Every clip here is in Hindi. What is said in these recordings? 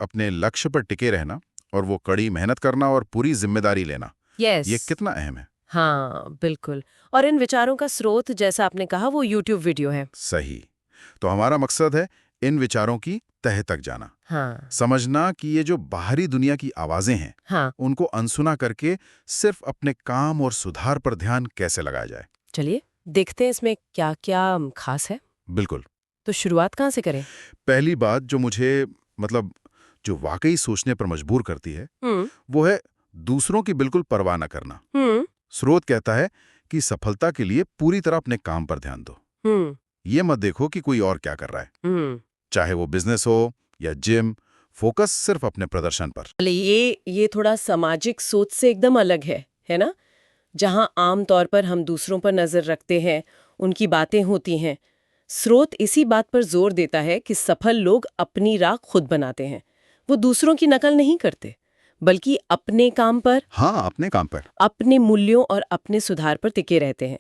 अपने लक्ष्य पर टिके रहना और वो कड़ी मेहनत करना और पूरी जिम्मेदारी लेना, यस। ये कितना अहम है। हाँ, बिल्कुल। और इन विचारों का स्रोत, जैसा आपने कहा, वो यूट्यूब वीडियो है। सही। तो हमारा मकसद है इन विचारों की तह तक जाना, हाँ। समझना कि ये जो बाहरी दुनिया की आवाजें हैं, हाँ, उनको अनसुना करके सिर्फ अपने काम और सुधार पर ध्यान कैसे लगाया जाए। चलिए देखते हैं इसमें क्या क्या खास है। बिल्कुल। तो शुरुआत कहाँ से करें? पहली बात जो मुझे मतलब जो वाकई सोचने पर मजबूर करती है, हम्म। वो है दूसरों की बिल्कुल परवाह न करना। हम्म। स्रोत कहता है कि सफलता के लिए पूरी तरह अपने काम पर ध्यान दो। हम्म। ये मत देखो कि कोई और क्या कर रहा है, हम्म। चाहे वो बिजनेस हो या जिम, फोकस सिर्फ अपने प्रदर्शन पर। चलिए, ये थोड़ा सामाजिक सोच से एकदम अलग है ना? जहाँ आम तौर पर हम दूसरों पर नजर रखते हैं, उनकी बातें होती हैं। स्रोत इसी बात पर जोर देता है कि सफल लोग अपनी राह खुद बनाते हैं। वो दूसरों की नकल नहीं करते, बल्कि अपने काम पर, हाँ, अपने काम पर। अपने मूल्यों और अपने सुधार पर टिके रहते हैं।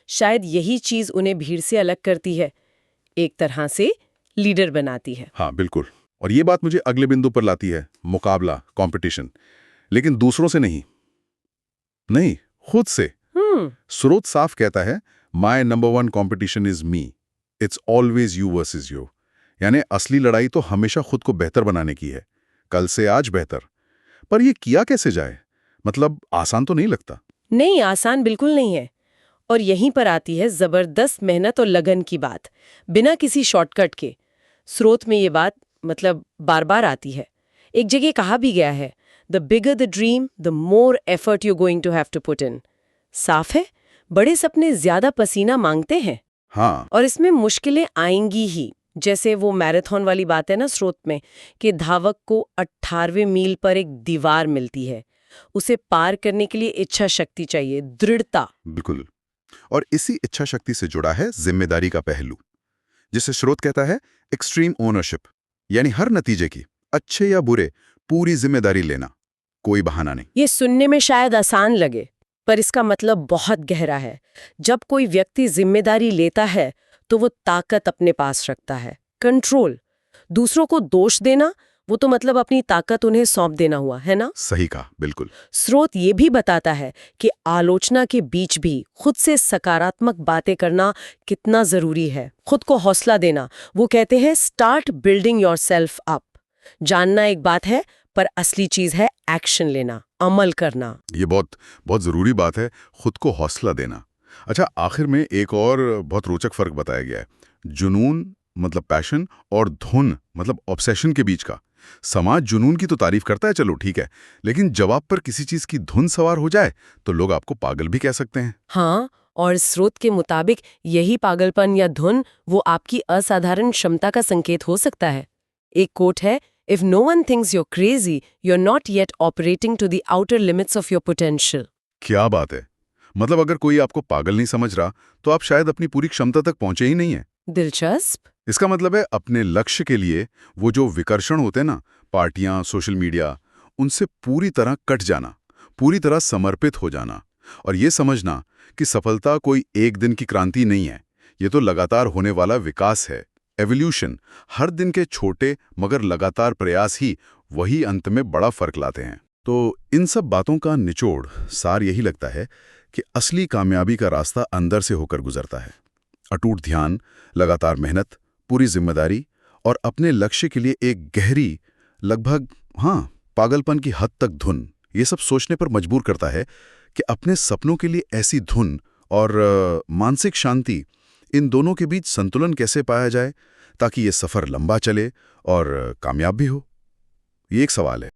शायद यही चीज उन्हें भीड़ से अलग करती है, एक तरह से लीडर बनाती है। हाँ, बिल्कुल। और ये बात मुझे अगले बिंदु पर लाती है, मुकाबला, कंपटीशन। लेकिन दूसरों से नहीं, नहीं, खुद से। हम्म। स्रोत साफ कहता है, my number one competition is me, it's always you versus you. यानी असली लड़ाई तो हमेशा खुद को बेहतर बनाने की है, कल से आज बेहतर। पर ये किया कैसे जाए? मतलब आसान तो नहीं लगता। नहीं, आसान बिल्कुल नहीं है। और यहीं पर आती है जबरदस्त मेहनत और लगन की बात, बिना किसी शॉर्टकट के। स्रोत में ये बात बार बार आती है। एक जगह कहा भी गया है, the bigger the dream the more effort you going to have to put in. साफ है, बड़े सपने ज्यादा पसीना मांगते हैं। हाँ। और इसमें मुश्किलें आएंगी ही। जैसे वो मैराथन वाली बात है ना स्रोत में, कि धावक को 18वें मील पर एक दीवार मिलती है। उसे पार करने के लिए इच्छा शक्ति चाहिए, दृढ़ता। बिल्कुल। और इसी इच्छा शक्ति से जुड़ा है जिम्मेदारी का पहलू, जिसे स्रोत कहता है एक्सट्रीम ओनरशिप। यानी हर नतीजे की, अच्छे या बुरे, पूरी जिम्मेदारी लेना, कोई बहाना नहीं। ये सुनने में शायद आसान लगे, पर इसका मतलब बहुत गहरा है। जब कोई व्यक्ति जिम्मेदारी लेता है, तो वो ताकत अपने पास रखता है, कंट्रोल। दूसरों को दोष देना, वो तो अपनी ताकत उन्हें सौंप देना हुआ, है ना? सही कहा, बिल्कुल। स्रोत ये भी बताता है कि आलोचना के बीच भी खुद से सकारात्मक बातें करना कितना जरूरी है। खुद को हौसला देना। वो कहते हैं, स्टार्ट बिल्डिंग योरसेल्फ अप। जानना एक बात है, पर असली चीज है एक्शन लेना, अमल करना। ये बहुत बहुत जरूरी बात है, खुद को हौसला देना। अच्छा, आखिर में एक और बहुत रोचक फर्क बताया गया है, जुनून मतलब पैशन और धुन मतलब ऑब्सेशन के बीच का। समाज जुनून की तो तारीफ करता है, चलो ठीक है, लेकिन जब आप पर किसी चीज की धुन सवार हो जाए तो लोग आपको पागल भी कह सकते हैं। हाँ, और स्रोत के मुताबिक यही पागलपन या धुन वो आपकी असाधारण क्षमता का संकेत हो सकता है। एक कोट है, if no one thinks you're crazy, you're not yet operating to the outer limits of your potential। क्या बात है! मतलब अगर कोई आपको पागल नहीं समझ रहा, तो आप शायद अपनी पूरी क्षमता तक पहुंचे ही नहीं है। दिलचस्प। इसका मतलब है अपने लक्ष्य के लिए वो जो विकर्षण होते हैं ना, पार्टियां, सोशल मीडिया, उनसे पूरी तरह कट जाना, पूरी तरह समर्पित हो जाना, और ये समझना कि सफलता कोई एक दिन की क्रांति नहीं है, ये तो लगातार होने वाला विकास है, एवोल्यूशन। हर दिन के छोटे मगर लगातार प्रयास ही वही अंत में बड़ा फर्क लाते हैं। तो इन सब बातों का निचोड़, सार यही लगता है कि असली कामयाबी का रास्ता अंदर से होकर गुजरता है। अटूट ध्यान, लगातार मेहनत, पूरी जिम्मेदारी और अपने लक्ष्य के लिए एक गहरी, लगभग पागलपन की हद तक धुन, ये सब सोचने पर मजबूर करता है कि अपने सपनों के लिए ऐसी धुन और मानसिक शांति, इन दोनों के बीच संतुलन कैसे पाया जाए ताकि ये सफर लंबा चले और कामयाब भी हो। ये एक सवाल है।